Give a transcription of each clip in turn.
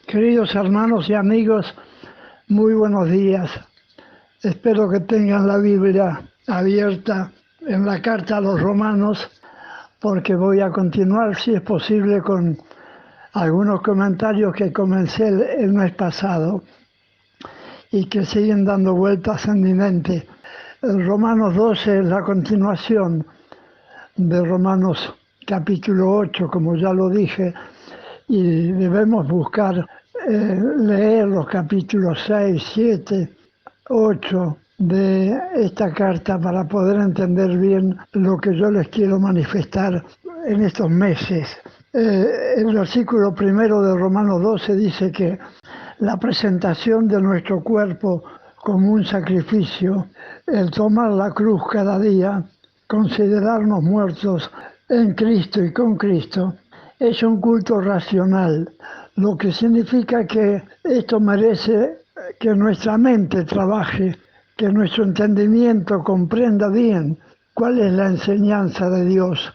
Queridos hermanos y amigos, muy buenos días. Espero que tengan la Biblia abierta en la carta a los Romanos, porque voy a continuar, si es posible, con algunos comentarios que comencé el mes pasado y que siguen dando vueltas en mi mente. El Romanos 12 es la continuación de Romanos capítulo 8, como ya lo dije, y debemos buscar leer los capítulos 6, 7, 8 de esta carta para poder entender bien lo que yo les quiero manifestar en estos meses. El versículo primero de Romanos 12 dice que la presentación de nuestro cuerpo como un sacrificio, el tomar la cruz cada día, considerarnos muertos en Cristo y con Cristo, es un culto racional, lo que significa que esto merece que nuestra mente trabaje, que nuestro entendimiento comprenda bien cuál es la enseñanza de Dios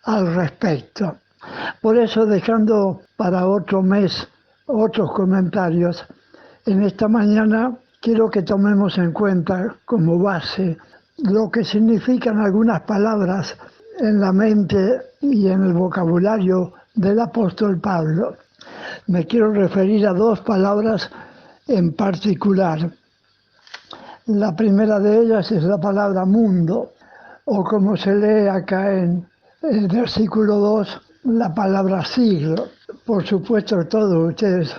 al respecto. Por eso, dejando para otro mes otros comentarios, en esta mañana quiero que tomemos en cuenta como base lo que significan algunas palabras en la mente y en el vocabulario del apóstol Pablo. Me quiero referir a dos palabras en particular. La primera de ellas es la palabra mundo, o como se lee acá en el versículo 2, la palabra siglo. Por supuesto, todos ustedes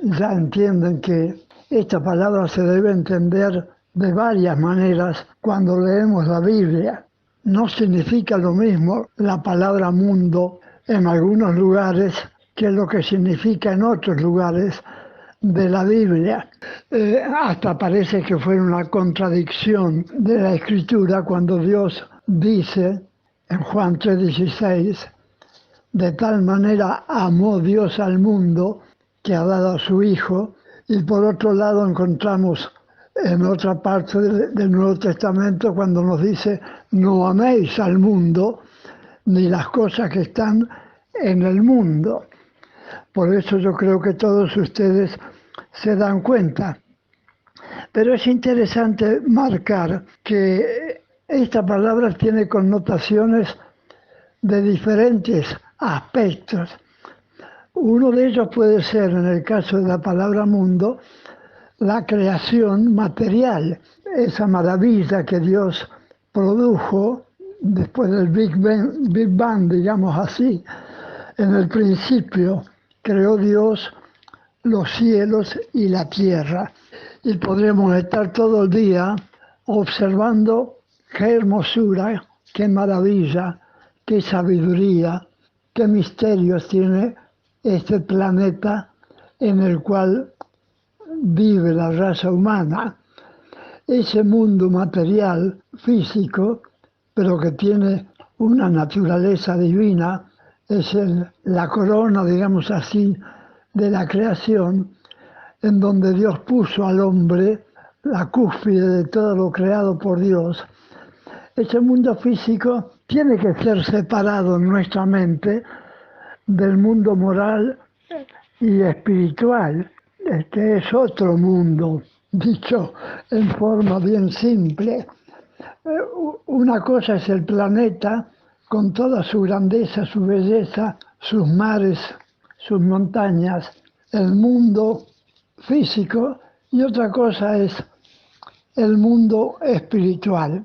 ya entienden que esta palabra se debe entender de varias maneras cuando leemos la Biblia. No significa lo mismo la palabra mundo en algunos lugares que lo que significa en otros lugares de la Biblia. Hasta parece que fue una contradicción de la Escritura cuando Dios dice en Juan 3:16, de tal manera amó Dios al mundo que ha dado a su Hijo, y por otro lado encontramos en otra parte del Nuevo Testamento cuando nos dice no améis al mundo ni las cosas que están en el mundo. Por eso yo creo que todos ustedes se dan cuenta. Pero es interesante marcar que esta palabra tiene connotaciones de diferentes aspectos. Uno de ellos puede ser, en el caso de la palabra mundo, la creación material, esa maravilla que Dios produjo después del Big Bang, digamos así. En el principio creó Dios los cielos y la tierra. Y podremos estar todo el día observando qué hermosura, qué maravilla, qué sabiduría, qué misterios tiene este planeta en el cual vive la raza humana. Ese mundo material, físico, pero que tiene una naturaleza divina, es la corona, digamos así, de la creación, en donde Dios puso al hombre la cúspide de todo lo creado por Dios. Ese mundo físico tiene que ser separado en nuestra mente del mundo moral y espiritual. Este es otro mundo, dicho en forma bien simple. Una cosa es el planeta con toda su grandeza, su belleza, sus mares, sus montañas, el mundo físico, y otra cosa es el mundo espiritual.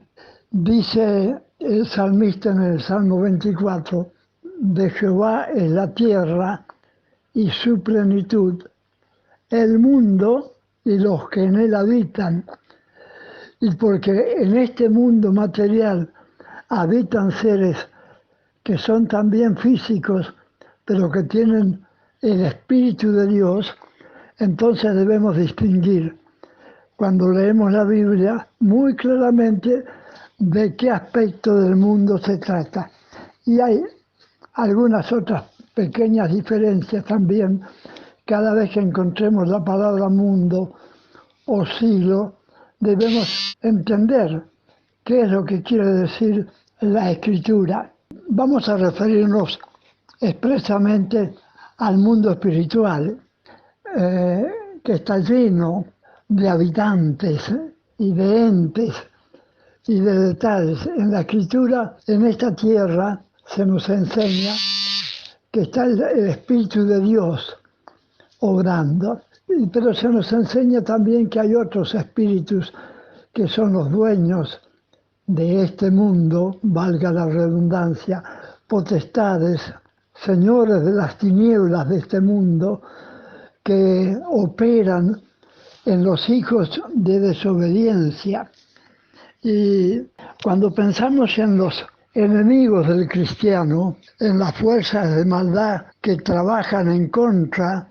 Dice el salmista en el Salmo 24, de Jehová es la tierra y su plenitud, el mundo y los que en él habitan. Y porque en este mundo material habitan seres que son también físicos, pero que tienen el Espíritu de Dios, entonces debemos distinguir, cuando leemos la Biblia, muy claramente de qué aspecto del mundo se trata. Y hay algunas otras pequeñas diferencias también. Cada vez que encontremos la palabra mundo o siglo, debemos entender qué es lo que quiere decir la Escritura. Vamos a referirnos expresamente al mundo espiritual. que está lleno de habitantes y de entes y de detalles. En la Escritura, en esta tierra, se nos enseña que está el Espíritu de Dios obrando, pero se nos enseña también que hay otros espíritus que son los dueños de este mundo, valga la redundancia, potestades, señores de las tinieblas de este mundo, que operan en los hijos de desobediencia. Y cuando pensamos en los enemigos del cristiano, en las fuerzas de maldad que trabajan en contra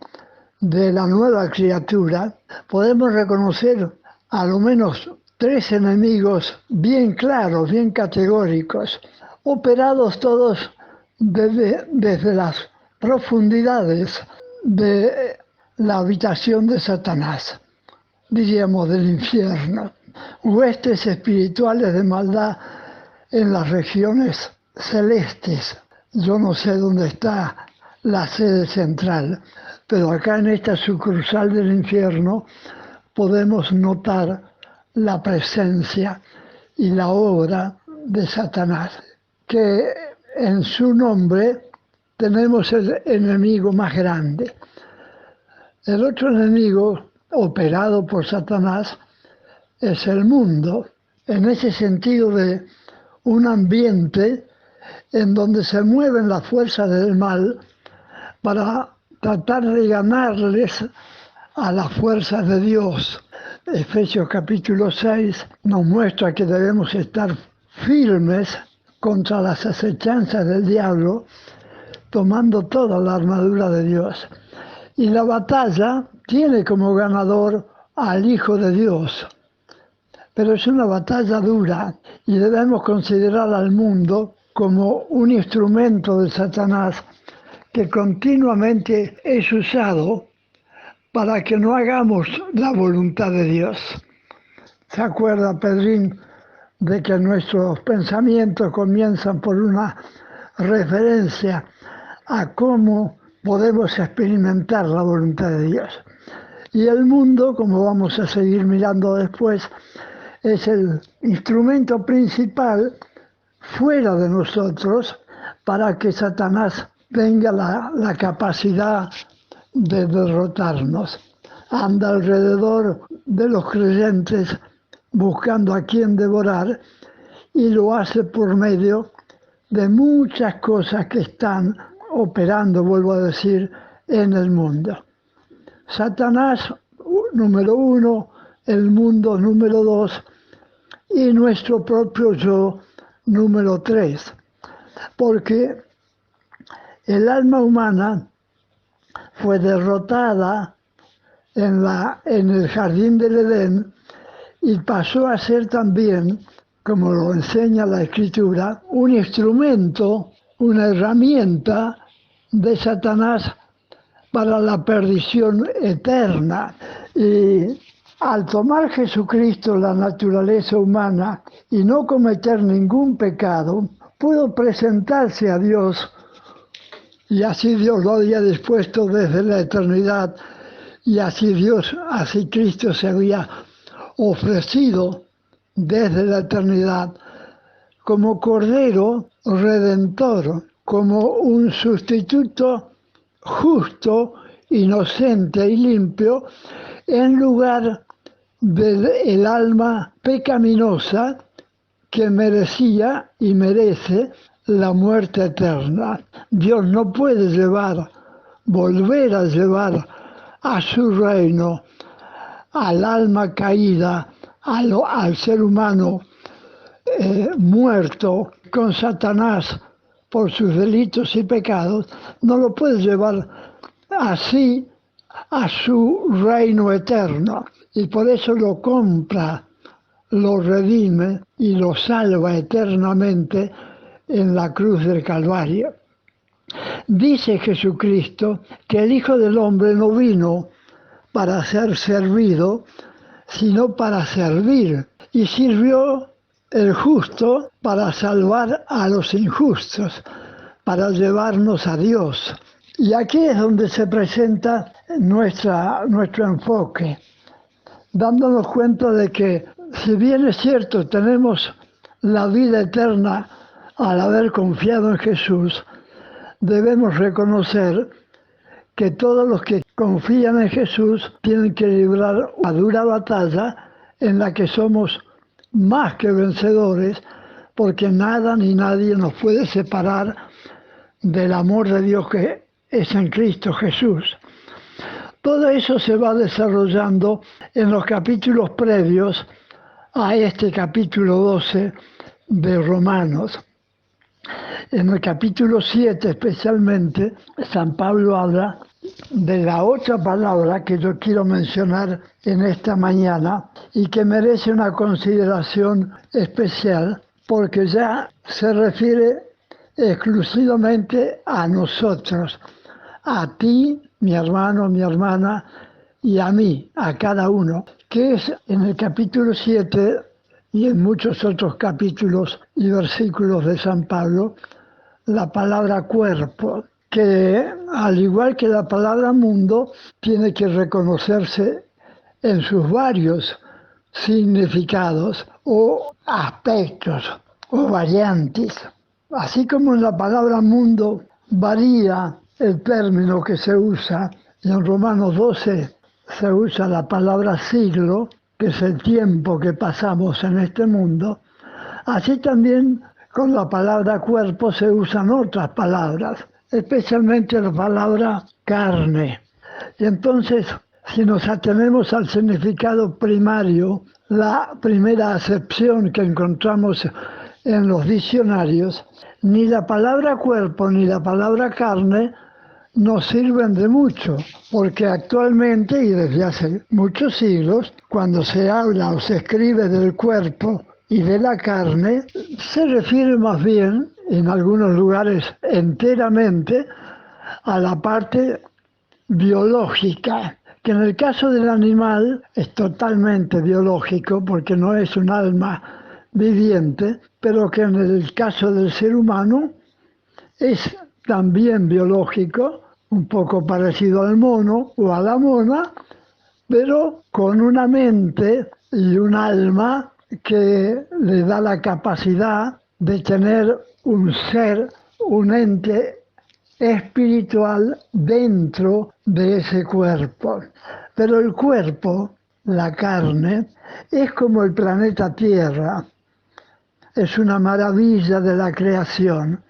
de la nueva criatura, podemos reconocer a lo menos 3 enemigos bien claros, bien categóricos, operados todos desde las profundidades de la habitación de Satanás, diríamos del infierno, huestes espirituales de maldad en las regiones celestes. Yo no sé dónde está la sede central, pero acá en esta sucursal del infierno podemos notar la presencia y la obra de Satanás, que en su nombre tenemos el enemigo más grande. El otro enemigo operado por Satanás es el mundo, en ese sentido de un ambiente en donde se mueven las fuerzas del mal para tratar de ganarles a las fuerzas de Dios. Efesios capítulo 6 nos muestra que debemos estar firmes contra las acechanzas del diablo, tomando toda la armadura de Dios. Y la batalla tiene como ganador al Hijo de Dios. Pero es una batalla dura y debemos considerar al mundo como un instrumento de Satanás que continuamente es usado para que no hagamos la voluntad de Dios. ¿Se acuerda, Pedrín, de que nuestros pensamientos comienzan por una referencia a cómo podemos experimentar la voluntad de Dios? Y el mundo, como vamos a seguir mirando después, es el instrumento principal fuera de nosotros para que Satanás tenga la capacidad de derrotarnos. Anda alrededor de los creyentes buscando a quien devorar y lo hace por medio de muchas cosas que están operando, vuelvo a decir, en el mundo. Satanás, número 1, el mundo, número 2, y nuestro propio yo, número 3. Porque el alma humana fue derrotada en el jardín del Edén y pasó a ser también, como lo enseña la Escritura, un instrumento, una herramienta de Satanás para la perdición eterna. Y al tomar Jesucristo la naturaleza humana y no cometer ningún pecado, pudo presentarse a Dios, y así Dios lo había dispuesto desde la eternidad, y así Cristo se había ofrecido desde la eternidad como Cordero Redentor, como un sustituto justo, inocente y limpio, en lugar del alma pecaminosa que merecía y merece la muerte eterna. Dios no puede volver a llevar a su reino al alma caída, al ser humano muerto con Satanás por sus delitos y pecados, no lo puede llevar así a su reino eterno. Y por eso lo compra, lo redime y lo salva eternamente en la cruz del Calvario. Dice Jesucristo que el Hijo del Hombre no vino para ser servido, sino para servir. Y sirvió el justo para salvar a los injustos, para llevarnos a Dios. Y aquí es donde se presenta nuestro enfoque, dándonos cuenta de que, si bien es cierto, tenemos la vida eterna al haber confiado en Jesús, debemos reconocer que todos los que confían en Jesús tienen que librar una dura batalla en la que somos más que vencedores, porque nada ni nadie nos puede separar del amor de Dios que es en Cristo Jesús. Todo eso se va desarrollando en los capítulos previos a este capítulo 12 de Romanos. En el capítulo 7 especialmente, San Pablo habla de la otra palabra que yo quiero mencionar en esta mañana y que merece una consideración especial, porque ya se refiere exclusivamente a nosotros, a ti, mi hermano, mi hermana, y a mí, a cada uno, que es en el capítulo 7 y en muchos otros capítulos y versículos de San Pablo, la palabra cuerpo, que al igual que la palabra mundo, tiene que reconocerse en sus varios significados o aspectos o variantes. Así como en la palabra mundo varía el término que se usa, y en Romanos 12 se usa la palabra siglo, que es el tiempo que pasamos en este mundo, así también con la palabra cuerpo se usan otras palabras, especialmente la palabra carne. Y entonces, si nos atenemos al significado primario, la primera acepción que encontramos en los diccionarios, ni la palabra cuerpo ni la palabra carne nos sirven de mucho, porque actualmente y desde hace muchos siglos, cuando se habla o se escribe del cuerpo y de la carne, se refiere más bien, en algunos lugares enteramente, a la parte biológica, que en el caso del animal es totalmente biológico, porque no es un alma viviente, pero que en el caso del ser humano es también biológico, un poco parecido al mono o a la mona, pero con una mente y un alma que le da la capacidad de tener un ser, un ente espiritual dentro de ese cuerpo. Pero el cuerpo, la carne, es como el planeta Tierra, es una maravilla de la creación.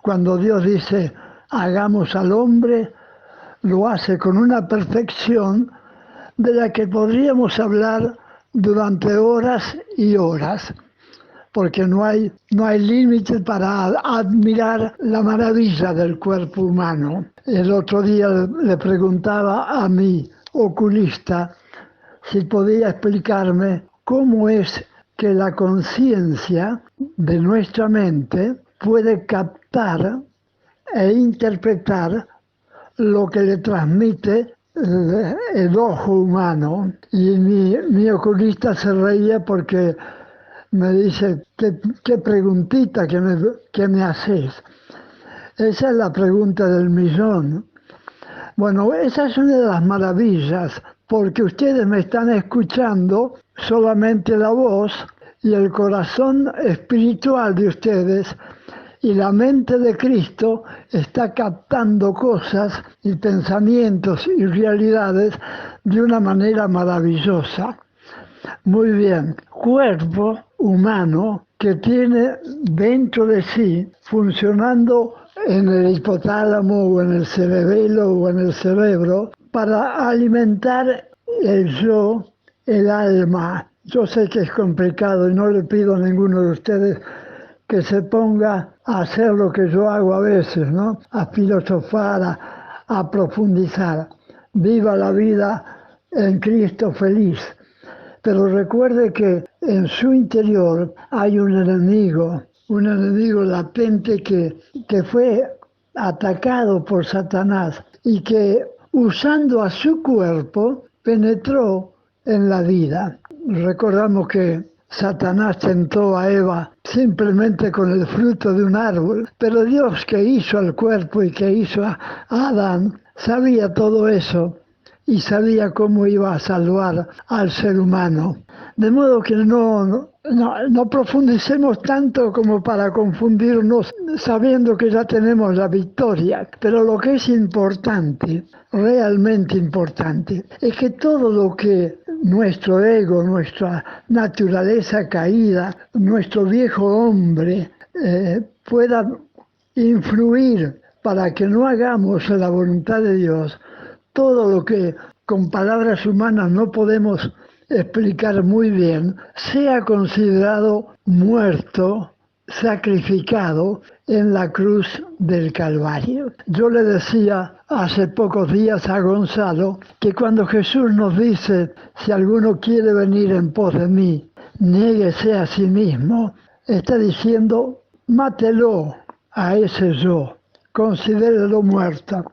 Cuando Dios dice, hagamos al hombre, lo hace con una perfección de la que podríamos hablar durante horas y horas, porque no hay límite para admirar la maravilla del cuerpo humano. El otro día le preguntaba a mi oculista si podía explicarme cómo es que la conciencia de nuestra mente puede captar e interpretar lo que le transmite el ojo humano. Y mi oculista se reía porque me dice, ¿qué preguntita que me haces? Esa es la pregunta del millón. Bueno, esa es una de las maravillas, porque ustedes me están escuchando solamente la voz y el corazón espiritual de ustedes y la mente de Cristo está captando cosas y pensamientos y realidades de una manera maravillosa. Muy bien, cuerpo humano que tiene dentro de sí, funcionando en el hipotálamo o en el cerebelo o en el cerebro, para alimentar el yo, el alma. Yo sé que es complicado y no le pido a ninguno de ustedes que se ponga a hacer lo que yo hago a veces, ¿no? A filosofar, a profundizar. Viva la vida en Cristo feliz. Pero recuerde que en su interior hay un enemigo latente que fue atacado por Satanás y que usando a su cuerpo penetró en la vida. Recordamos que Satanás tentó a Eva simplemente con el fruto de un árbol, pero Dios, que hizo el cuerpo y que hizo a Adán, sabía todo eso y sabía cómo iba a salvar al ser humano. De modo que no profundicemos tanto como para confundirnos sabiendo que ya tenemos la victoria. Pero lo que es importante, realmente importante, es que todo lo que nuestro ego, nuestra naturaleza caída, nuestro viejo hombre pueda influir para que no hagamos la voluntad de Dios, todo lo que con palabras humanas no podemos explicar muy bien, sea considerado muerto, sacrificado en la cruz del Calvario. Yo le decía hace pocos días a Gonzalo que cuando Jesús nos dice, si alguno quiere venir en pos de mí, niéguese a sí mismo, está diciendo, mátelo a ese yo, considérelo muerto.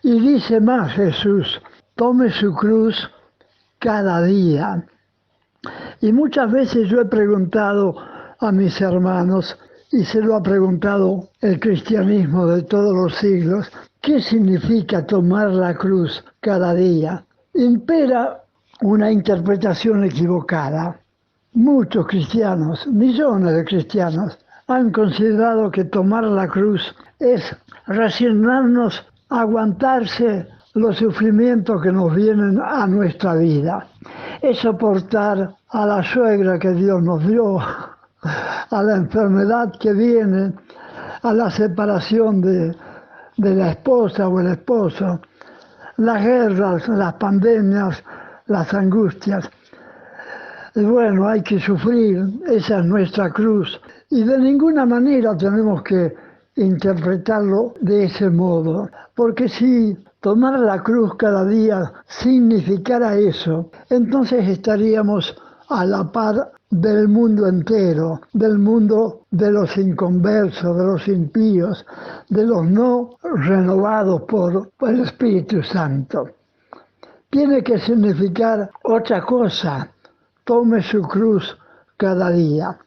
Y dice más Jesús, tome su cruz cada día. Y muchas veces yo he preguntado a mis hermanos, y se lo ha preguntado el cristianismo de todos los siglos, ¿qué significa tomar la cruz cada día? Impera una interpretación equivocada. Muchos cristianos, millones de cristianos, han considerado que tomar la cruz es resignarnos a aguantarse los sufrimientos que nos vienen a nuestra vida. Es soportar a la suegra que Dios nos dio, a la enfermedad que viene, a la separación de la esposa o el esposo, las guerras, las pandemias, las angustias. Y bueno, hay que sufrir, esa es nuestra cruz. Y de ninguna manera tenemos que interpretarlo de ese modo, porque si tomar la cruz cada día significara eso, entonces estaríamos a la par del mundo entero, del mundo de los inconversos, de los impíos, de los no renovados por el Espíritu Santo. Tiene que significar otra cosa, tome su cruz cada día.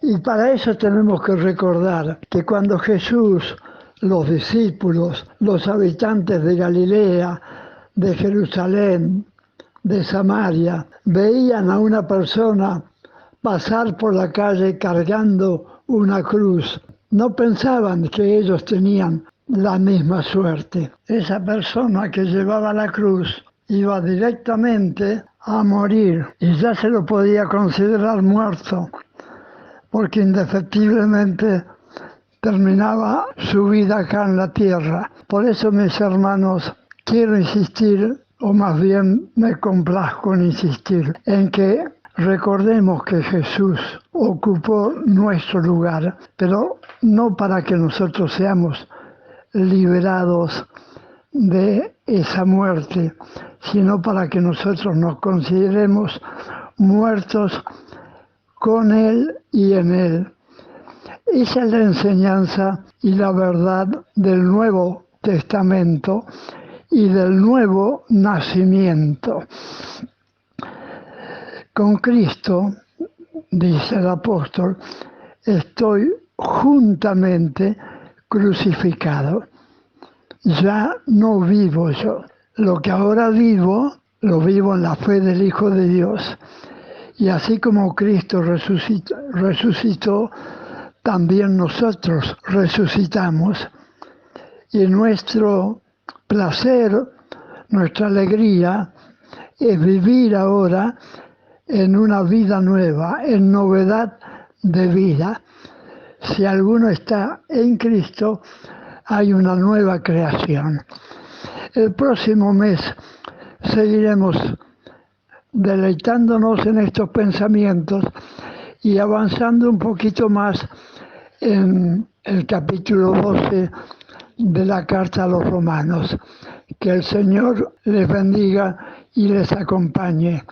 Y para eso tenemos que recordar que cuando Jesús, los discípulos, los habitantes de Galilea, de Jerusalén, de Samaria, veían a una persona pasar por la calle cargando una cruz, no pensaban que ellos tenían la misma suerte. Esa persona que llevaba la cruz iba directamente a morir y ya se lo podía considerar muerto, porque indefectiblemente terminaba su vida acá en la tierra. Por eso, mis hermanos, quiero insistir, o más bien me complazco en insistir, en que recordemos que Jesús ocupó nuestro lugar, pero no para que nosotros seamos liberados de esa muerte, sino para que nosotros nos consideremos muertos con Él y en Él. Esa es la enseñanza y la verdad del Nuevo Testamento y del nuevo nacimiento. Con Cristo, dice el apóstol, estoy juntamente crucificado. Ya no vivo yo. Lo que ahora vivo, lo vivo en la fe del Hijo de Dios. Y así como Cristo resucitó, también nosotros resucitamos. Y nuestro placer, nuestra alegría, es vivir ahora en una vida nueva, en novedad de vida. Si alguno está en Cristo, hay una nueva creación. El próximo mes seguiremos deleitándonos en estos pensamientos y avanzando un poquito más en el capítulo 12 de la carta a los Romanos. Que el Señor les bendiga y les acompañe.